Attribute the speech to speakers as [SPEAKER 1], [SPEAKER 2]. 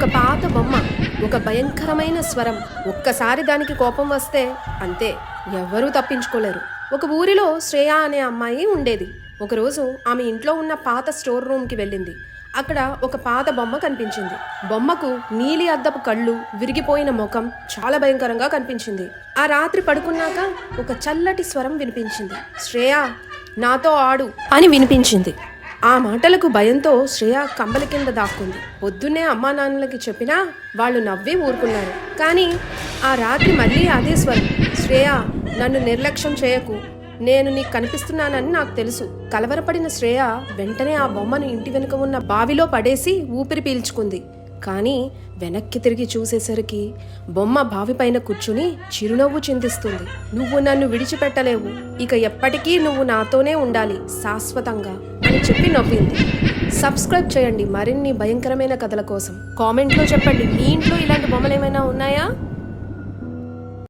[SPEAKER 1] ఒక పాత బొమ్మ, ఒక భయంకరమైన స్వరం. ఒక్కసారి దానికి కోపం వస్తే అంతే, ఎవ్వరూ తప్పించుకోలేరు. ఒక ఊరిలో శ్రేయ అనే అమ్మాయి ఉండేది. ఒకరోజు ఆమె ఇంట్లో ఉన్న పాత స్టోర్ రూమ్కి వెళ్ళింది. అక్కడ ఒక పాత బొమ్మ కనిపించింది. బొమ్మకు నీలి అద్దపు కళ్ళు, విరిగిపోయిన ముఖం చాలా భయంకరంగా కనిపించింది. ఆ రాత్రి పడుకున్నాక ఒక చల్లటి స్వరం వినిపించింది. శ్రేయ, నాతో ఆడు అని వినిపించింది. ఆ మాటలకు భయంతో శ్రేయ కంబలి కింద దాక్కుంది. పొద్దున్నే అమ్మా నాన్నలకి చెప్పినా వాళ్ళు నవ్వి ఊరుకున్నారు. కానీ ఆ రాత్రి మళ్ళీ అదే స్వరం. శ్రేయ, నన్ను నిర్లక్ష్యం చేయకు, నేను నీకు కనిపిస్తున్నానని నాకు తెలుసు. కలవరపడిన శ్రేయ వెంటనే ఆ బొమ్మను ఇంటి వెనుక ఉన్న బావిలో పడేసి ఊపిరి పీల్చుకుంది. కానీ వెనక్కి తిరిగి చూసేసరికి బొమ్మ బావి పైన కూర్చుని చిరునవ్వు చిందిస్తుంది. నువ్వు నన్ను విడిచిపెట్టలేవు, ఇక ఎప్పటికీ నువ్వు నాతోనే ఉండాలి శాశ్వతంగా అని చెప్పి నవ్వింది. సబ్స్క్రైబ్ చేయండి మరిన్ని భయంకరమైన కథల కోసం. కామెంట్లో చెప్పండి, మీ ఇంట్లో ఇలాంటి బొమ్మలు ఏమైనా ఉన్నాయా?